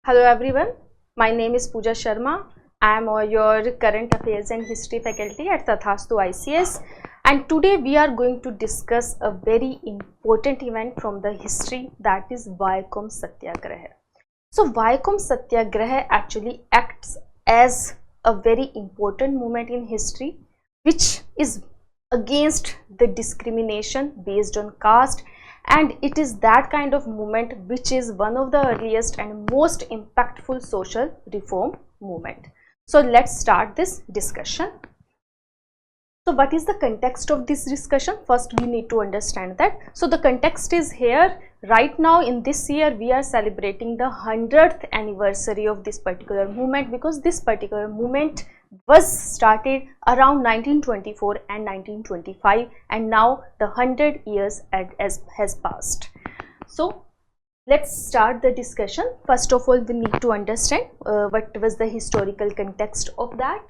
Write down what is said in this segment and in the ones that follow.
Hello everyone, my name is Pooja Sharma. I am your current affairs and history faculty at Tathastu ICS, and today we are going to discuss a very important event from the history, that is Vycom Satyagraha. So Vycom Satyagraha actually acts as a very important movement in history which is against the discrimination based on caste, and it is that kind of movement which is one of the earliest and most impactful social reform movement. So let's start this discussion. So what is the context of this discussion? First we need to understand that. So the context is here. Right now in this year we are celebrating the 100th anniversary of this particular movement, because this particular movement was started around 1924 and 1925, and now the 100 years has passed. So let's start the discussion. First of all, we need to understand what was the historical context of that.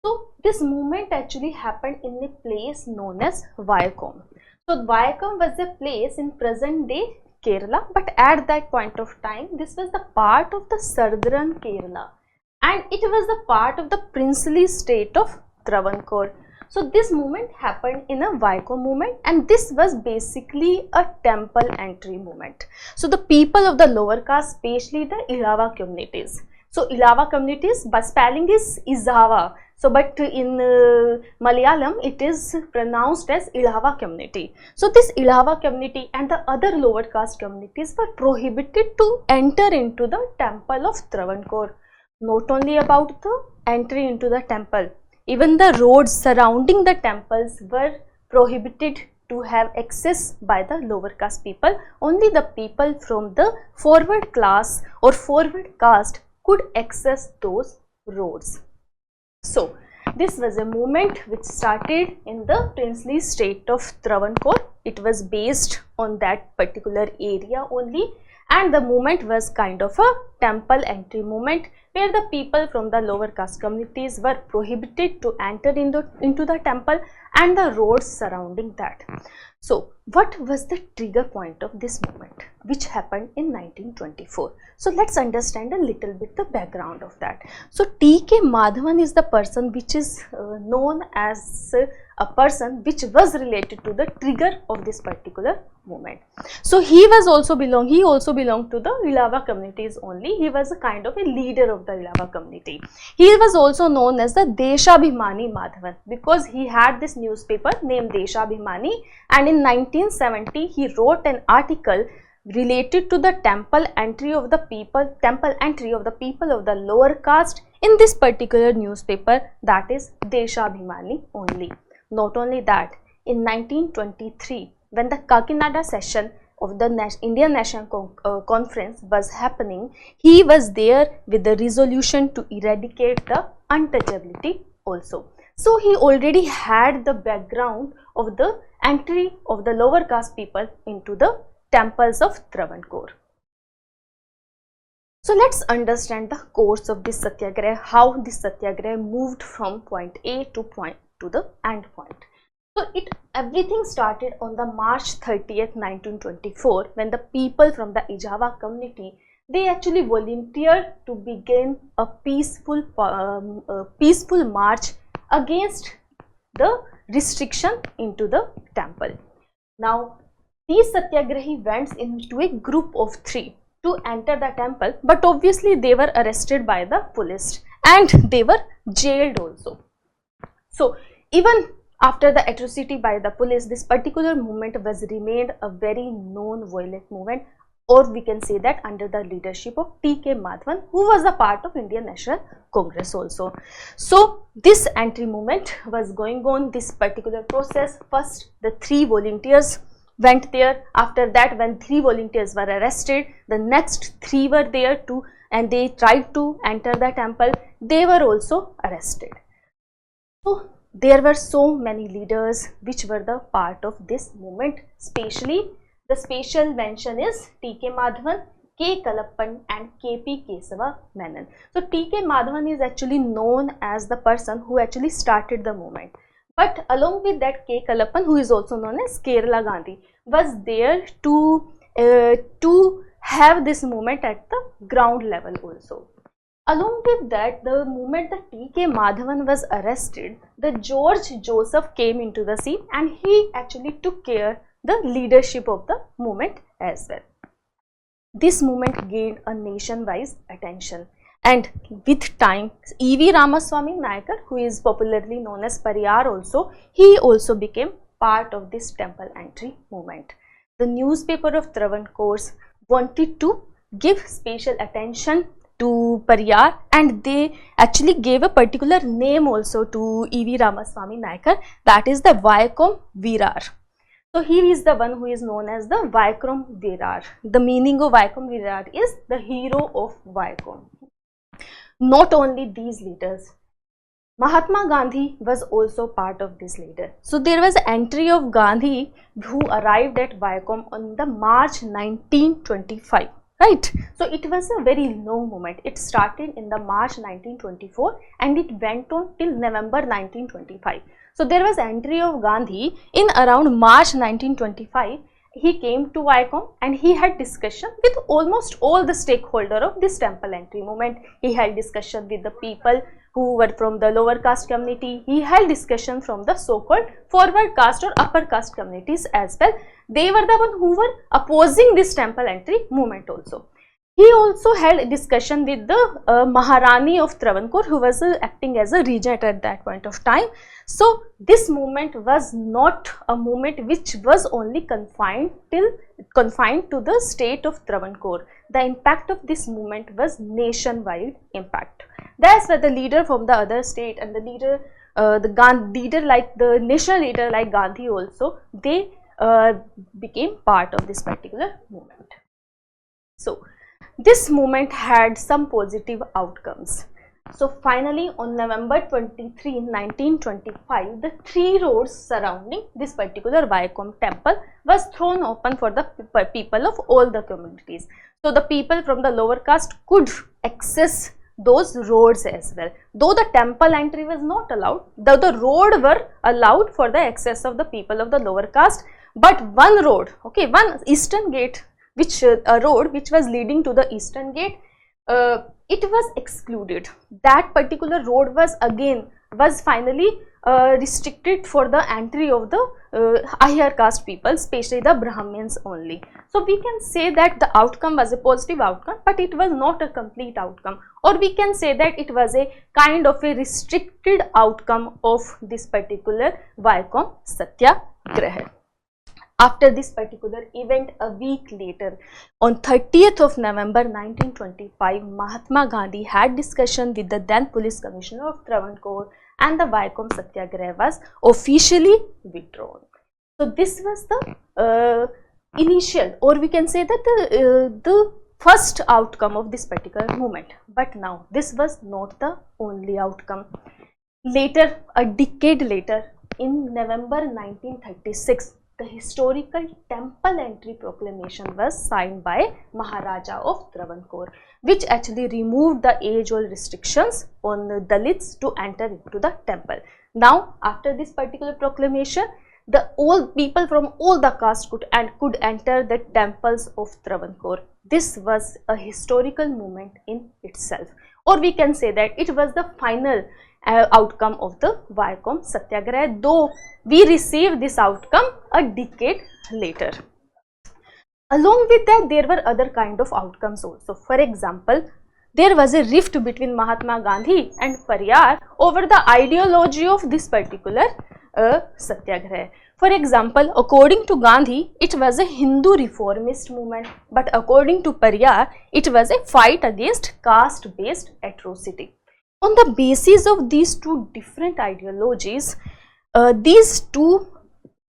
So this movement actually happened in a place known as Vycom. So Vycom was a place in present day Kerala, but at that point of time this was the part of the southern Kerala, and it was the part of the princely state of Travancore. So this movement happened in a Vycom movement, and this was basically a temple entry movement. So the people of the lower caste, especially the Ilava communities. So Ilava communities, but spelling is Izhava. So but in Malayalam it is pronounced as Ilava community. So this Ilava community and the other lower caste communities were prohibited to enter into the temple of Travancore. Not only about the entry into the temple, even the roads surrounding the temples were prohibited to have access by the lower caste people. Only the people from the forward class or forward caste could access those roads. So this was a movement which started in the princely state of Travancore. It was based on that particular area only, and the movement was kind of a temple entry movement where the people from the lower caste communities were prohibited to enter into the temple and the roads surrounding that. So what was the trigger point of this movement which happened in 1924? So let's understand a little bit the background of that. So T.K. Madhavan is the person which is known as a person which was related to the trigger of this particular movement. So he also belonged to the Ilava communities only. He was a kind of a leader of the Ilava community. He was also known as the Deshabhimani Madhavan because he had this newspaper named Deshabhimani, and in 1970 he wrote an article related to the temple entry of the people of the lower caste in this particular newspaper, that is Deshabhimani only. Not only that, in 1923 when the Kakinada session of the Indian National Conference was happening, he was there with the resolution to eradicate the untouchability also. So he already had the background of the entry of the lower caste people into the temples of Travancore. So let's understand the course of this Satyagraha, how this Satyagraha moved from point A to the end point. So everything started on the March 30th, 1924, when the people from the Ijava community, they actually volunteered to begin a peaceful march against the restriction into the temple. Now these Satyagrahi went into a group of 3 to enter the temple, but obviously they were arrested by the police and they were jailed also. So even after the atrocity by the police, this particular movement remained a very non-violent movement, or we can say that under the leadership of T.K. Madhavan, who was a part of Indian National Congress also. So this entry movement was going on, this particular process. First the 3 volunteers went there. After that, when 3 volunteers were arrested, the next 3 were there too, and they tried to enter the temple. They were also arrested. So there were so many leaders which were the part of this movement. Especially the special mention is T.K. Madhavan, K. Kalappan and K.P. Kesava Menon. So T.K. Madhavan is actually known as the person who actually started the movement. But along with that, K. Kalappan, who is also known as Kerala Gandhi, was there to have this movement at the ground level also. Along with that, the moment that T.K. Madhavan was arrested, the George Joseph came into the scene and he actually took care the leadership of the movement as well. This movement gained a nationwide attention, and with time, E.V. Ramaswamy Nayakar, who is popularly known as Pariyar also, he also became part of this temple entry movement. The newspaper of Travancore wanted to give special attention to Pariyar, and they actually gave a particular name also to E.V. Ramaswamy Nayakar, that is the Vaikom Virar. So he is the one who is known as the Vaikom Virar. The meaning of Vaikom Virar is the hero of Vaikom. Not only these leaders, Mahatma Gandhi was also part of this leader. So there was an entry of Gandhi who arrived at Vaikom on the March 1925. Right, so it was a very long moment. It started in the March 1924 and it went on till November 1925. So there was entry of Gandhi in around March 1925. He came to Vaikom and he had discussion with almost all the stakeholders of this temple entry movement. He had discussion with the people who were from the lower caste community. He held discussion from the so-called forward caste or upper caste communities as well. They were the one who were opposing this temple entry movement also. He also held a discussion with the Maharani of Travancore, who was acting as a regent at that point of time. So this movement was not a movement which was only confined to the state of Travancore. The impact of this movement was nationwide impact. That's why the leader from the other state and the leader, the national leader like Gandhi also, they became part of this particular movement. So this movement had some positive outcomes. So finally on November 23, 1925, the 3 roads surrounding this particular Vaikom temple was thrown open for the people of all the communities. So the people from the lower caste could access those roads as well. Though the temple entry was not allowed, though the road were allowed for the access of the people of the lower caste, but one road, okay, one eastern gate, which a road which was leading to the eastern gate, it was excluded. That particular road was finally restricted for the entry of the higher caste people, especially the Brahmins only. So we can say that the outcome was a positive outcome, but it was not a complete outcome, or we can say that it was a kind of a restricted outcome of this particular Vaikom Satyagraha. After this particular event, a week later, on 30th of November 1925, Mahatma Gandhi had discussion with the then Police Commissioner of Travancore, and the Vaikom Satyagraha was officially withdrawn. So this was the initial, or we can say that the first outcome of this particular movement. But now this was not the only outcome. Later, a decade later, in November 1936, the historical temple entry proclamation was signed by Maharaja of Travancore, which actually removed the age-old restrictions on the Dalits to enter into the temple. Now, after this particular proclamation, the all people from all the castes could enter the temples of Travancore. This was a historical moment in itself, or we can say that it was the final outcome of the Vaikom Satyagraha, though we received this outcome a decade later. Along with that, there were other kind of outcomes also. For example, there was a rift between Mahatma Gandhi and Pariyar over the ideology of this particular Satyagraha. For example, according to Gandhi, it was a Hindu reformist movement, but according to Pariyar, it was a fight against caste-based atrocity. On the basis of these two different ideologies, these two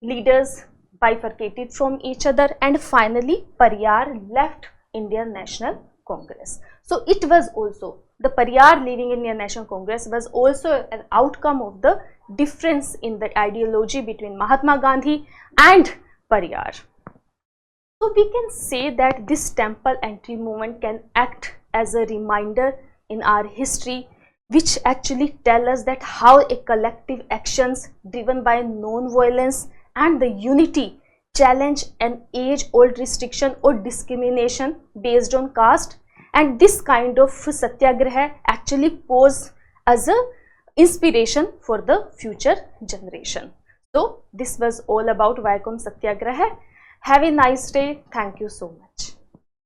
leaders bifurcated from each other, and finally Pariyar left Indian National Congress. So it was also, the Pariyar leaving Indian National Congress was also an outcome of the difference in the ideology between Mahatma Gandhi and Pariyar. So we can say that this temple entry movement can act as a reminder in our history, which actually tell us that how a collective actions driven by non-violence and the unity challenge an age-old restriction or discrimination based on caste, and this kind of satyagraha actually pose as a inspiration for the future generation. So this was all about Vaikom Satyagraha. Have a nice day. Thank you so much.